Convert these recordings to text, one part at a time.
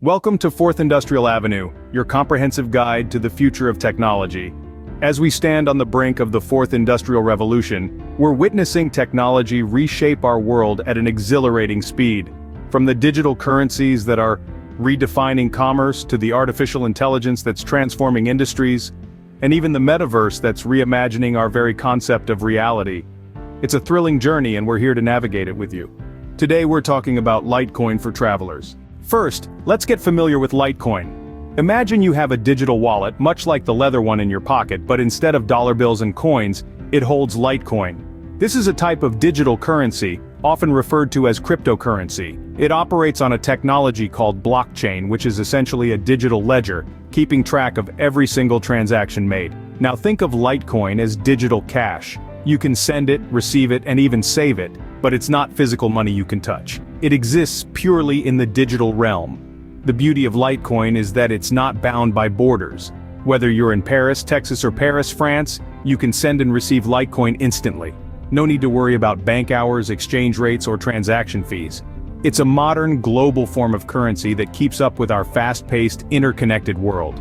Welcome to Fourth Industrial Avenue, your comprehensive guide to the future of technology. As we stand on the brink of the Fourth Industrial Revolution, we're witnessing technology reshape our world at an exhilarating speed. From the digital currencies that are redefining commerce to the artificial intelligence that's transforming industries, and even the metaverse that's reimagining our very concept of reality. It's a thrilling journey and we're here to navigate it with you. Today we're talking about Litecoin for travelers. First, let's get familiar with Litecoin. Imagine you have a digital wallet, much like the leather one in your pocket, but instead of dollar bills and coins, it holds Litecoin. This is a type of digital currency, often referred to as cryptocurrency. It operates on a technology called blockchain, which is essentially a digital ledger, keeping track of every single transaction made. Now think of Litecoin as digital cash. You can send it, receive it, and even save it, but it's not physical money you can touch. It exists purely in the digital realm. The beauty of Litecoin is that it's not bound by borders. Whether you're in Paris, Texas, or Paris, France, you can send and receive Litecoin instantly. No need to worry about bank hours, exchange rates, or transaction fees. It's a modern, global form of currency that keeps up with our fast-paced, interconnected world.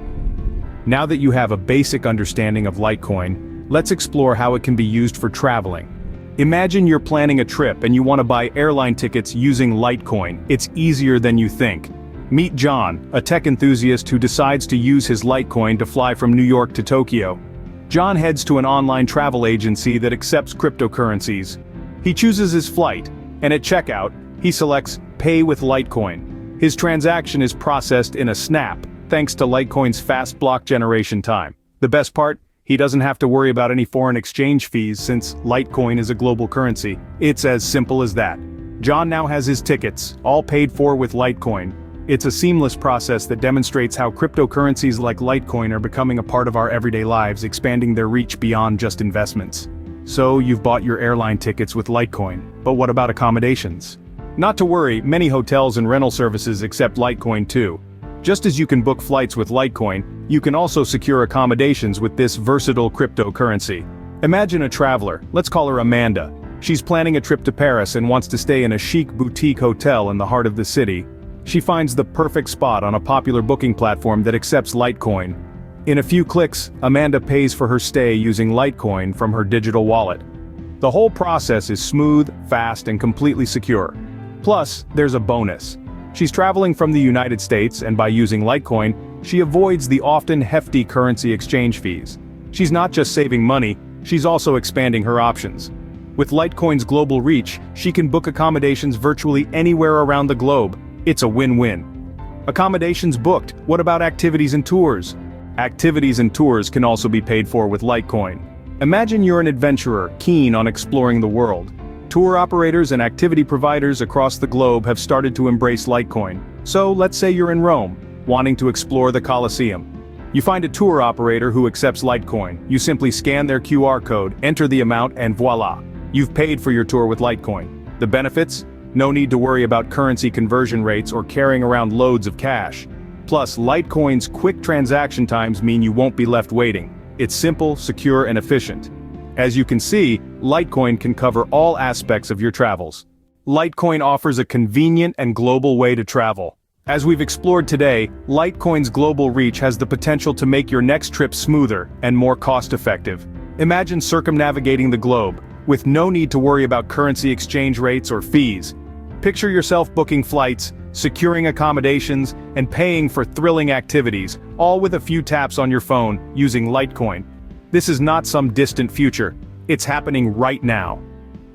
Now that you have a basic understanding of Litecoin, let's explore how it can be used for traveling. Imagine you're planning a trip and you want to buy airline tickets using Litecoin. It's easier than you think. Meet John, a tech enthusiast who decides to use his Litecoin to fly from New York to Tokyo. John heads to an online travel agency that accepts cryptocurrencies. He chooses his flight, and at checkout, he selects Pay with Litecoin. His transaction is processed in a snap, thanks to Litecoin's fast block generation time. The best part? He doesn't have to worry about any foreign exchange fees since Litecoin is a global currency. It's as simple as that. John now has his tickets, all paid for with Litecoin. It's a seamless process that demonstrates how cryptocurrencies like Litecoin are becoming a part of our everyday lives, expanding their reach beyond just investments. So you've bought your airline tickets with Litecoin, but what about accommodations? Not to worry, many hotels and rental services accept Litecoin too. Just as you can book flights with Litecoin, you can also secure accommodations with this versatile cryptocurrency. Imagine a traveler, let's call her Amanda. She's planning a trip to Paris and wants to stay in a chic boutique hotel in the heart of the city. She finds the perfect spot on a popular booking platform that accepts Litecoin. In a few clicks, Amanda pays for her stay using Litecoin from her digital wallet. The whole process is smooth, fast, and completely secure. Plus, there's a bonus. She's traveling from the United States, and by using Litecoin, she avoids the often hefty currency exchange fees. She's not just saving money, she's also expanding her options. With Litecoin's global reach, she can book accommodations virtually anywhere around the globe. It's a win-win. Accommodations booked, what about activities and tours? Activities and tours can also be paid for with Litecoin. Imagine you're an adventurer, keen on exploring the world. Tour operators and activity providers across the globe have started to embrace Litecoin. So let's say you're in Rome, wanting to explore the Colosseum. You find a tour operator who accepts Litecoin. You simply scan their QR code, enter the amount, and voila! You've paid for your tour with Litecoin. The benefits? No need to worry about currency conversion rates or carrying around loads of cash. Plus, Litecoin's quick transaction times mean you won't be left waiting. It's simple, secure, and efficient. As you can see, Litecoin can cover all aspects of your travels. Litecoin offers a convenient and global way to travel. As we've explored today, Litecoin's global reach has the potential to make your next trip smoother and more cost-effective. Imagine circumnavigating the globe, with no need to worry about currency exchange rates or fees. Picture yourself booking flights, securing accommodations, and paying for thrilling activities, all with a few taps on your phone, using Litecoin. This is not some distant future, it's happening right now.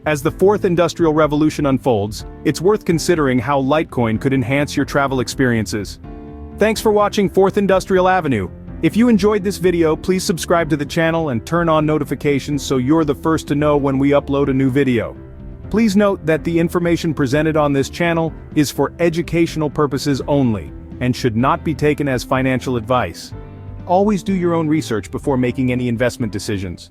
As the fourth industrial revolution unfolds, it's worth considering how Litecoin could enhance your travel experiences. Thanks for watching Fourth Industrial Avenue. If you enjoyed this video, please subscribe to the channel and turn on notifications so you're the first to know when we upload a new video. Please note that the information presented on this channel is for educational purposes only, and should not be taken as financial advice. Always do your own research before making any investment decisions.